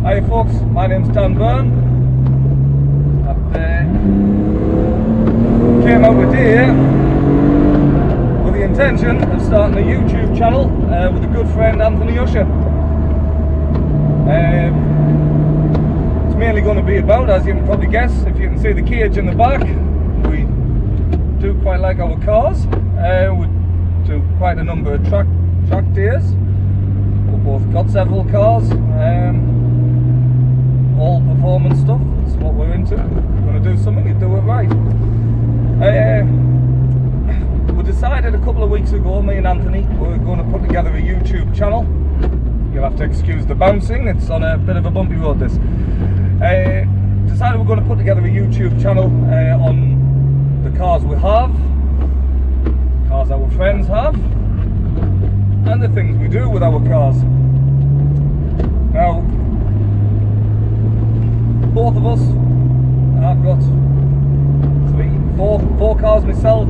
Hi folks, my name's Dan Byrne. I've came out today with the intention of starting a YouTube channel with a good friend, Anthony Usher. It's mainly going to be about, as you can probably guess, if you can see the cage in the back, we do quite like our cars. We do quite a number of track days. We've both got several cars. All performance stuff, that's what we're into. If you're going to do something, you do it right. We decided a couple of weeks ago, me and Anthony, we're going to put together a YouTube channel. You'll have to excuse the bouncing, it's on a bit of a bumpy road this. Decided we're going to put together a YouTube channel on the cars we have, cars our friends have, and the things we do with our cars. Now, both of us, I've got four cars myself.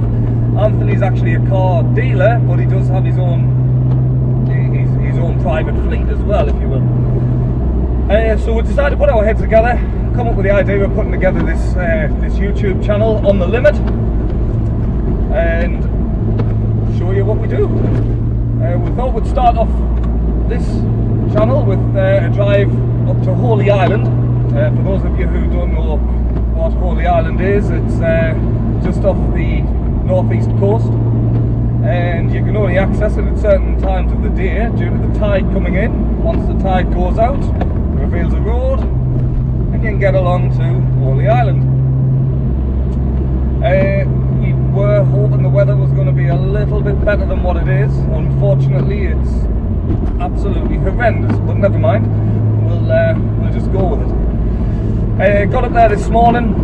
Anthony's actually a car dealer, but he does have his own private fleet as well, if you will. So we decided to put our heads together, come up with the idea of putting together this YouTube channel on the limit, and show you what we do. We thought we'd start off this channel with a drive up to Holy Island. For those of you who don't know what Holy Island is, it's just off the northeast coast, and you can only access it at certain times of the day due to the tide coming in. Once the tide goes out, it reveals a road and you can get along to Holy Island. We were hoping the weather was going to be a little bit better than what it is. Unfortunately, it's absolutely horrendous, but never mind, we'll just go with it. Got up there this morning,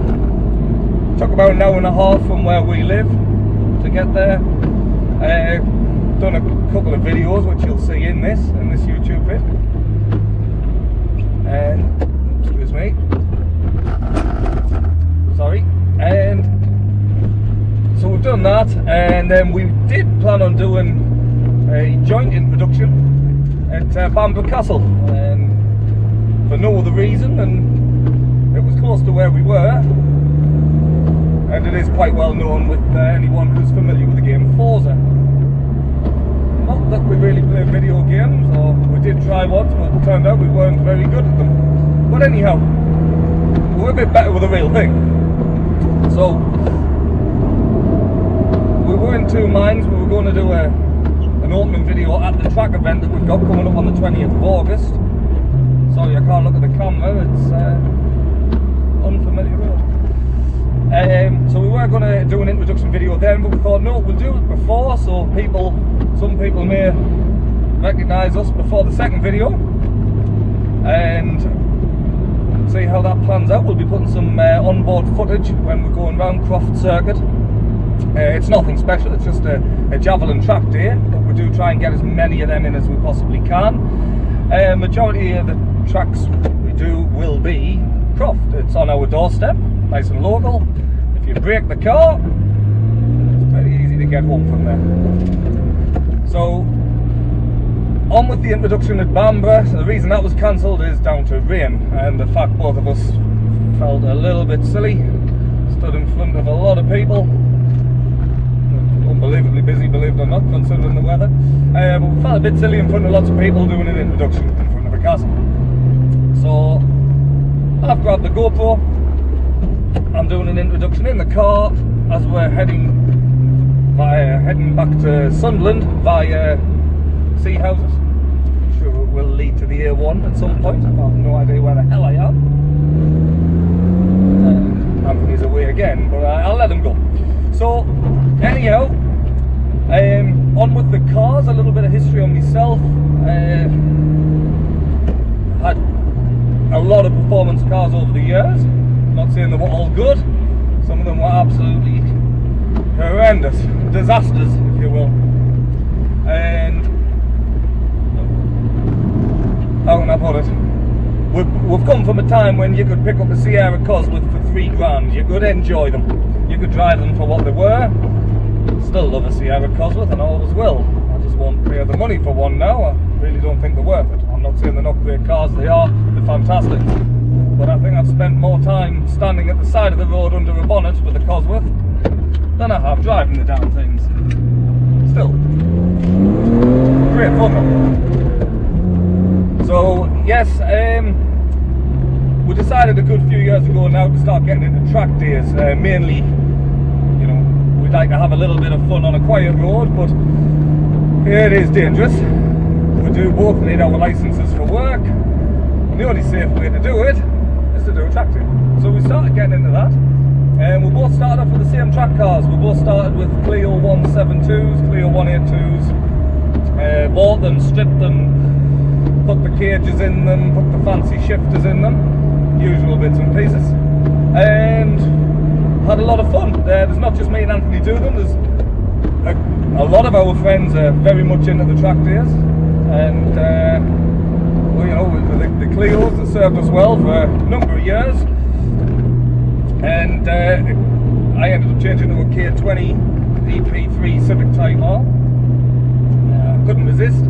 took about an hour and a half from where we live to get there. Done a couple of videos which you'll see in this YouTube vid. Excuse me, sorry. And so we've done that, and then we did plan on doing a joint introduction at Bamburgh Castle, and for no other reason, and it was close to where we were, and it is quite well known with anyone who's familiar with the game Forza. Not that we really play video games, or we did try once, but it turned out we weren't very good at them. But anyhow, we're a bit better with the real thing. So, we were in two minds. We were going to do an opening video at the track event that we've got coming up on the 20th of August. Sorry, I can't look at the camera, it's unfamiliar road. So we were going to do an introduction video then, but we thought no, we'll do it before, so some people may recognise us before the second video, and see how that plans out. We'll be putting some onboard footage when we're going round Croft Circuit. It's nothing special, it's just a javelin track day, but we do try and get as many of them in as we possibly can. Majority of the tracks we do will be Croft. It's on our doorstep, nice and local. If you break the car, it's very easy to get home from there. So, on with the introduction at Bamburgh. So the reason that was cancelled is down to rain, and the fact both of us felt a little bit silly. Stood in front of a lot of people. Unbelievably busy, believe it or not, considering the weather. But we felt a bit silly in front of lots of people doing an introduction in front of a castle. So, I've grabbed the GoPro. I'm doing an introduction in the car as we're heading back to Sunderland via Sea Houses. I'm sure it will lead to the A1 at some point. I have no idea where the hell I am. Anthony's away again, but I'll let him go. So, anyhow, on with the cars. A little bit of history on myself. Had a lot of performance cars over the years. Not saying they were all good. Some of them were absolutely horrendous, disasters, if you will. And how can I put it? We've come from a time when you could pick up a Sierra Cosworth for £3 grand. You could enjoy them. You could drive them for what they were. Still love a Sierra Cosworth and always will. I just won't pay the money for one now. I really don't think they're worth it. I'm not saying they're not great cars, they are. The fantastic. But I think I've spent more time standing at the side of the road under a bonnet with a Cosworth than I have driving the damn things. Still, great fun though. So yes, we decided a good few years ago now to start getting into track days. Mainly, you know, we'd like to have a little bit of fun on a quiet road, but it is dangerous. We do both need our licences for work, and the only safe way to do it is to do a track day. So we started getting into that, and we both started off with the same track cars. We both started with Clio 172s, Clio 182s, bought them, stripped them, put the cages in them, put the fancy shifters in them, usual bits and pieces, and had a lot of fun. There's not just me and Anthony do them, there's a lot of our friends are very much into the track days, and well, you know, the Clios that served us well for a number of years, and I ended up changing to a K20 EP3 Civic Type R. Couldn't resist.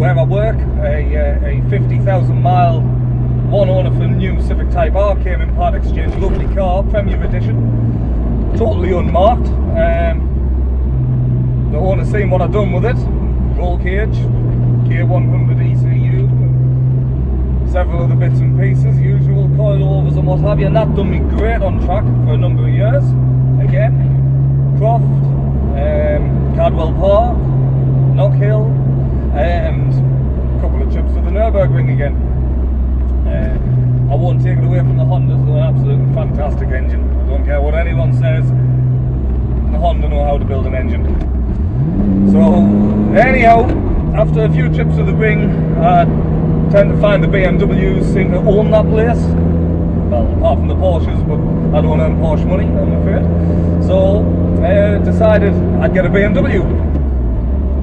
Where I work, a 50,000 mile one owner for new Civic Type R came in part exchange, lovely car, Premier Edition, totally unmarked. The owner seen what I'd done with it, roll cage, K100 ECU, several other bits and pieces, usual coilovers and what have you, and that done me great on track for a number of years. Again, Croft, Cadwell Park, Knockhill, and a couple of trips to the Nürburgring again. I won't take it away from the Hondas, they're an absolutely fantastic engine. I don't care what anyone says, the Honda know how to build an engine. So anyhow, after a few trips to the ring, I tend to find the BMWs seem to own that place. Well, apart from the Porsches, but I don't earn Porsche money, I'm afraid. So decided I'd get a BMW.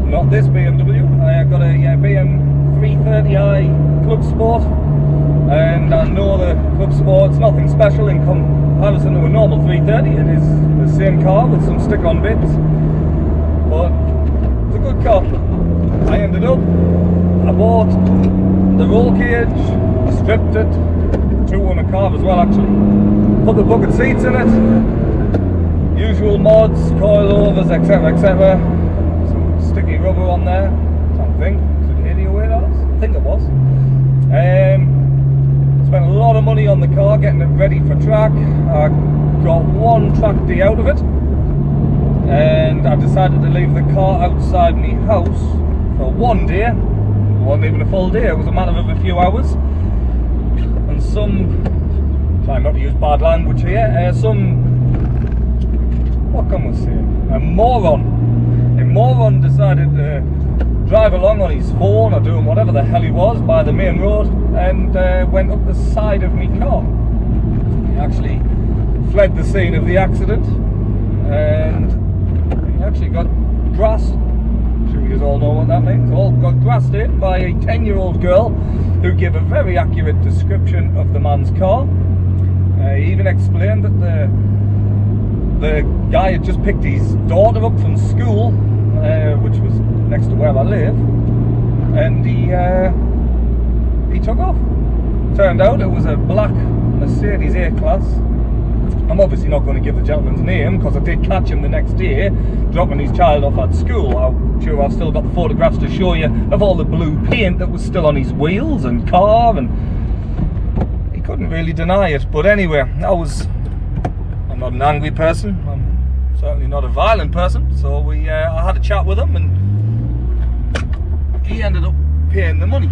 Not this BMW, I got a BM 330i Club Sport, and I know the Club Sport's nothing special in comparison to a normal 330. It is the same car with some stick-on bits, but it's a good car. I ended up, I bought the roll cage, I stripped it, 200 carb as well actually, put the bucket seats in it, usual mods, coilovers, etc, etc, some sticky rubber on there, I think, was it 80 away that was? I think it was. Spent a lot of money on the car, getting it ready for track. I got one track day out of it, and I decided to leave the car outside my house for one day. It wasn't even a full day, it was a matter of a few hours. And trying not to use bad language here, what can we say? A moron decided to drive along on his phone or doing whatever the hell he was by the main road, and went up the side of my car. He actually fled the scene of the accident, and he actually got grassed. I'm sure you all know what that means. All got grassed in by a 10-year-old girl who gave a very accurate description of the man's car. He even explained that the guy had just picked his daughter up from school, which was next to where I live, and he took off. Turned out it was a black Mercedes A-Class. I'm obviously not going to give the gentleman's name because I did catch him the next day dropping his child off at school. I'm sure I've still got the photographs to show you of all the blue paint that was still on his wheels and car, and he couldn't really deny it. But anyway, I'm not an angry person, I'm certainly not a violent person, so I had a chat with him, and he ended up paying the money.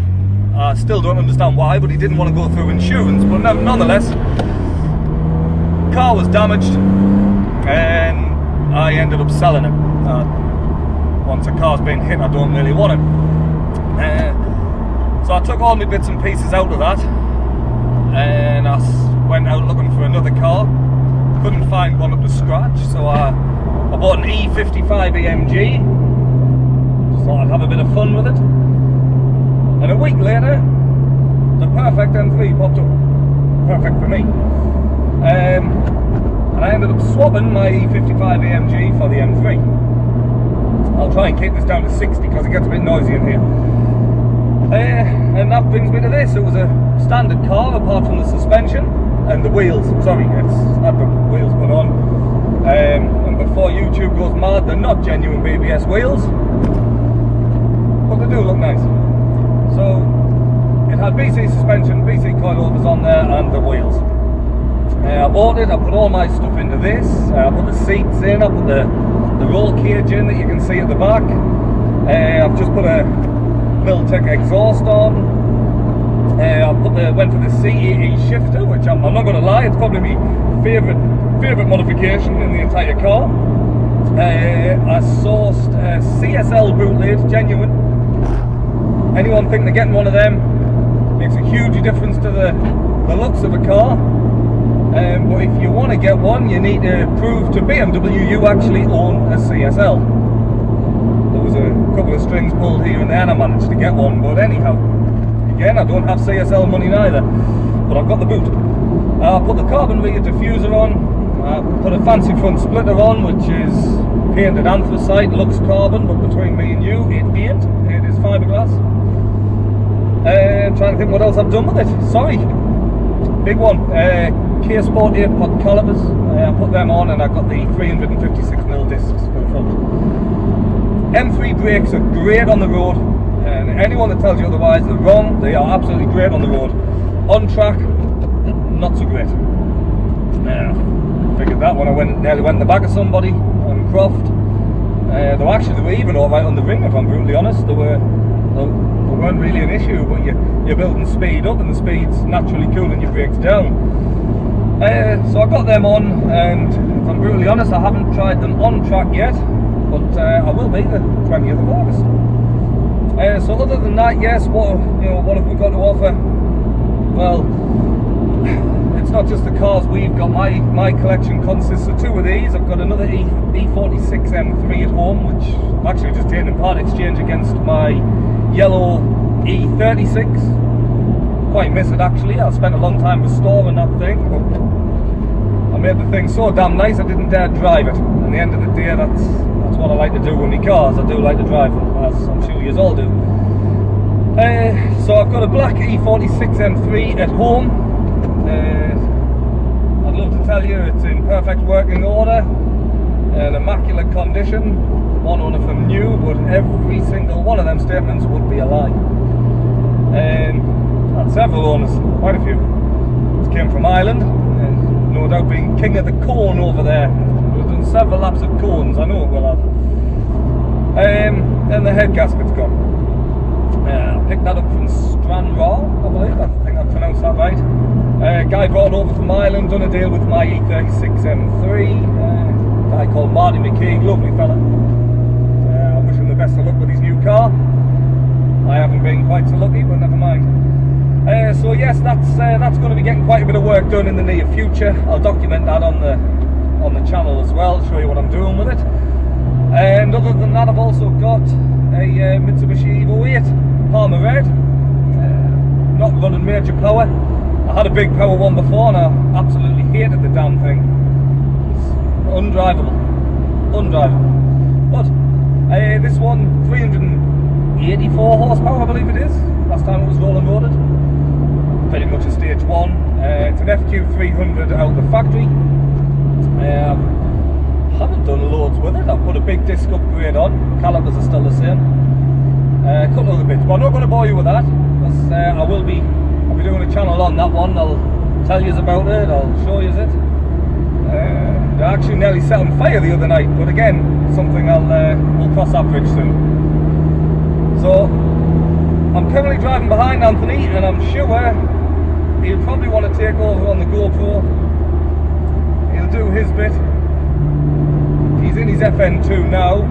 I still don't understand why, but he didn't want to go through insurance. But nonetheless, car was damaged, and I ended up selling it. Once a car's been hit, I don't really want it. So I took all my bits and pieces out of that, and I went out looking for another car. Couldn't find one up to scratch, so I bought an E55 AMG. Just thought I'd have a bit of fun with it. And a week later, the perfect M3 popped up. Perfect for me. And I ended up swapping my E55 AMG for the M3. I'll try and keep this down to 60 because it gets a bit noisy in here. And that brings me to this. It was a standard car apart from the suspension and the wheels. Sorry, it's had the wheels put on. And before YouTube goes mad, they're not genuine BBS wheels, but they do look nice. So it had BC suspension, BC coilovers on there, and the wheels. I bought it, I put all my stuff into this, I put the seats in, I put the roll cage in that you can see at the back. I've just put a Miltech exhaust on. I went for the CEE shifter, which I'm not going to lie, it's probably my favourite modification in the entire car. I sourced a CSL bootleg, genuine. Anyone thinking of getting one of them, makes a huge difference to the looks of a car. But if you want to get one, you need to prove to BMW you actually own a CSL. There was a couple of strings pulled here and there and I managed to get one, but anyhow, again, I don't have CSL money neither, but I've got the boot. I put the carbon rear diffuser on, I put a fancy front splitter on, which is painted anthracite, looks carbon, but between me and you, it ain't, it is fiberglass. Trying to think what else I've done with it. Sorry, big one. Kia Sport 8-pod calipers. I put them on and I got the 356mm discs for the front. M3 brakes are great on the road, and anyone that tells you otherwise, they're wrong. They are absolutely great on the road. On track, not so great. Figured that when I nearly went in the back of somebody on Croft. They were even alright on the ring, if I'm brutally honest. They weren't really an issue, but you're building speed up and the speed's naturally cooling your brakes down. So I got them on, and if I'm brutally honest, I haven't tried them on track yet, but I will be the 20th of August. So other than that, yes, what have we got to offer? Well, it's not just the cars we've got. My collection consists of two of these. I've got another E46 M3 at home, which I'm actually just taking in part exchange against my yellow E36. Quite miss it actually. I spent a long time restoring that thing, but I made the thing so damn nice I didn't dare drive it. At the end of the day, that's what I like to do with my cars. I do like to drive them, as I'm sure you all do. So I've got a black E46 M3 at home. I'd love to tell you it's in perfect working order and immaculate condition. One owner from new, but every single one of them statements would be a lie. Had several owners, quite a few. It came from Ireland, and no doubt being king of the cone over there. We've done several laps of cones, I know it will have. And the head gasket's gone. I picked that up from Stranraer, I believe. I think I pronounced that right. Guy brought it over from Ireland, done a deal with my E36 M3. Guy called Marty McKee, lovely fella. I wish him the best of luck with his new car. I haven't been quite so lucky, but never mind. So yes, that's going to be getting quite a bit of work done in the near future. I'll document that on the channel as well, show you what I'm doing with it. And other than that, I've also got a Mitsubishi Evo 8 Palmer Red. Not running major power. I had a big power one before and I absolutely hated the damn thing. It's undrivable. But this one, 384 horsepower I believe it is. Last time it was rolling roaded. Pretty much a stage one. It's an FQ300 out of the factory. Haven't done loads with it. I've put a big disc upgrade on. Calipers are still the same. A couple of other bits, but I'm not going to bore you with that because I'll be doing a channel on that one. I'll tell you about it. I'll show you it. I actually nearly set on fire the other night, but again, something we'll cross that bridge soon. So I'm currently driving behind Anthony, and I'm sure he'll probably want to take over on the GoPro. He'll do his bit. He's in his FN2 now,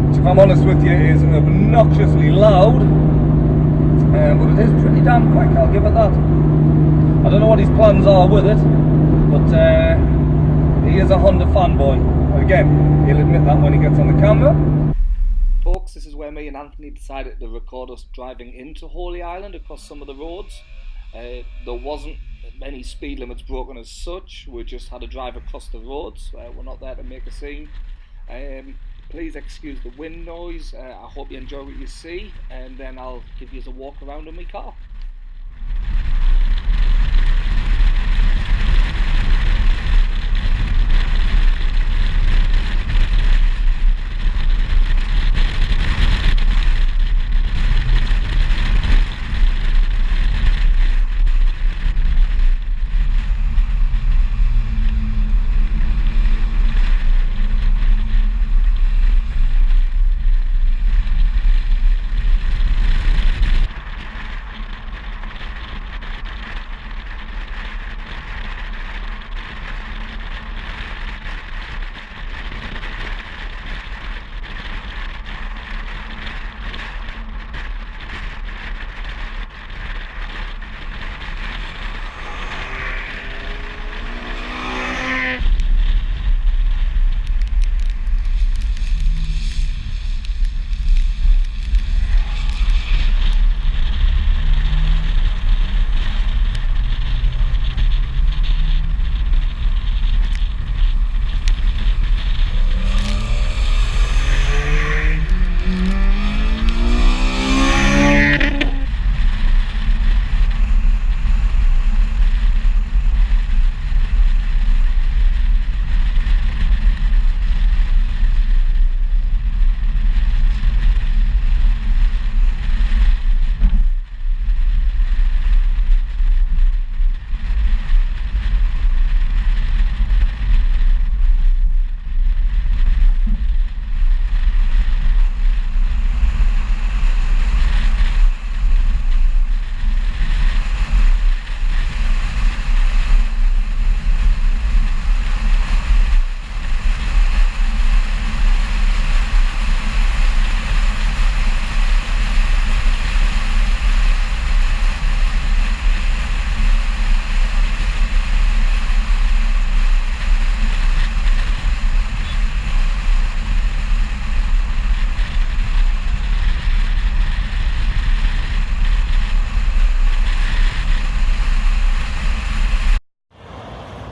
which if I'm honest with you is obnoxiously loud, but it is pretty damn quick, I'll give it that. I don't know what his plans are with it, but he is a Honda fanboy. Again, he'll admit that when he gets on the camera. Folks, this is where me and Anthony decided to record us driving into Holy Island across some of the roads. There wasn't many speed limits broken as such. We just had to drive across the roads. We're not there to make a scene. Please excuse the wind noise. I hope you enjoy what you see, and then I'll give you a walk around in my car.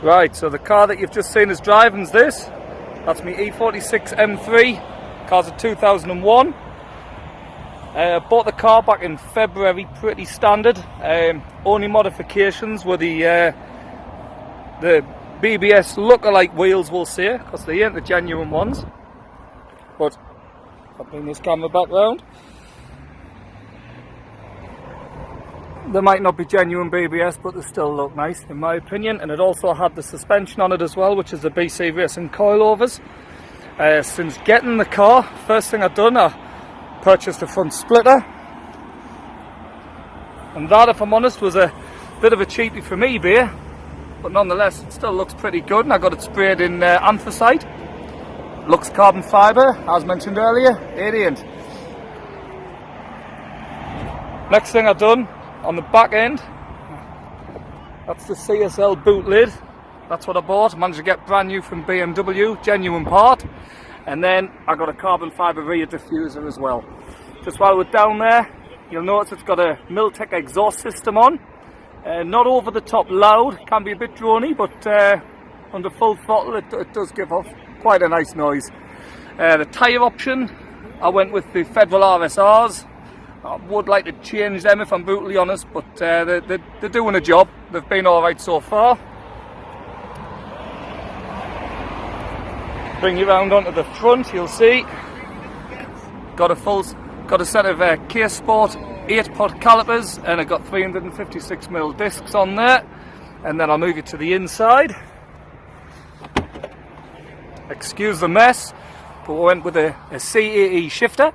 Right, so the car that you've just seen us driving's this. That's my E46 M3, car's a 2001. Bought the car back in February, pretty standard. Only modifications were the BBS look-alike wheels, we'll say, because they ain't the genuine ones. But I'll bring this camera back round. They might not be genuine BBS, but they still look nice in my opinion. And it also had the suspension on it as well, which is the BC Racing coilovers. Since getting the car, first thing I've done, I purchased a front splitter. And that, if I'm honest, was a bit of a cheapie from eBay. But nonetheless, it still looks pretty good. And I got it sprayed in anthracite. Looks carbon fibre, as mentioned earlier. It ain't. Next thing I've done, on the back end, that's the CSL boot lid. That's what I bought. Managed to get brand new from BMW, genuine part. And then I got a carbon fibre rear diffuser as well. Just while we're down there, you'll notice it's got a Miltech exhaust system on. Not over the top loud, can be a bit drony, but under full throttle it does give off quite a nice noise. The tyre option, I went with the Federal RSRs. I would like to change them if I'm brutally honest, but they're doing a job. They've been alright so far. Bring you round onto the front, you'll see. Got a set of K Sport 8-pot calipers, and I've got 356mm discs on there. And then I'll move you to the inside. Excuse the mess, but we went with a CAE shifter.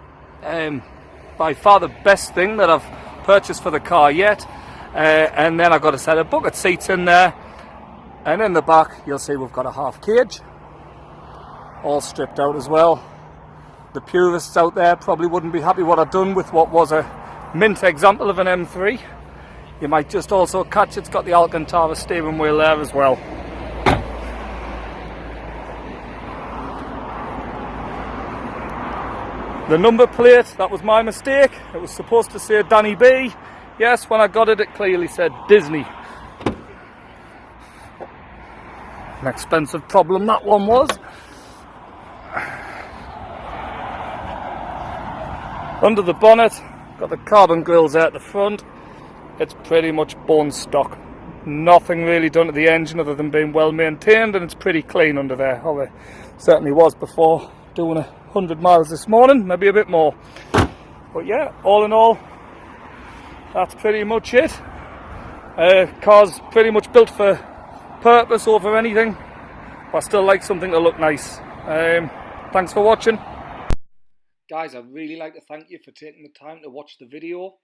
By far the best thing that I've purchased for the car yet. And then I've got a set of bucket seats in there. And in the back, you'll see we've got a half cage. All stripped out as well. The purists out there probably wouldn't be happy what I've done with what was a mint example of an M3. You might just also catch it's got the Alcantara steering wheel there as well. The number plate, that was my mistake. It was supposed to say Danny B. Yes, when I got it, it clearly said Disney. An expensive problem that one was. Under the bonnet, got the carbon grills out the front. It's pretty much bone stock. Nothing really done to the engine other than being well maintained, and it's pretty clean under there. Oh, it certainly was before doing 100 miles this morning, maybe a bit more. But yeah, all in all, that's pretty much it. Car's pretty much built for purpose over anything, but I still like something to look nice. Thanks for watching. Guys, I'd really like to thank you for taking the time to watch the video.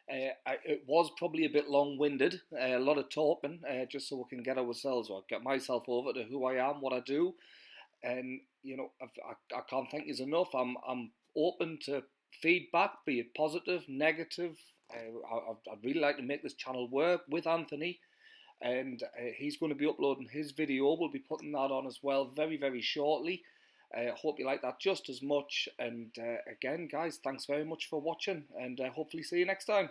It was probably a bit long-winded, a lot of talking, just so we can get ourselves, or get myself over to who I am, what I do, and you know, I can't thank you enough. I'm open to feedback, be it positive, negative. I'd really like to make this channel work with Anthony, and he's going to be uploading his video. We'll be putting that on as well very, very shortly. Hope you like that just as much. And again, guys, thanks very much for watching, and hopefully see you next time.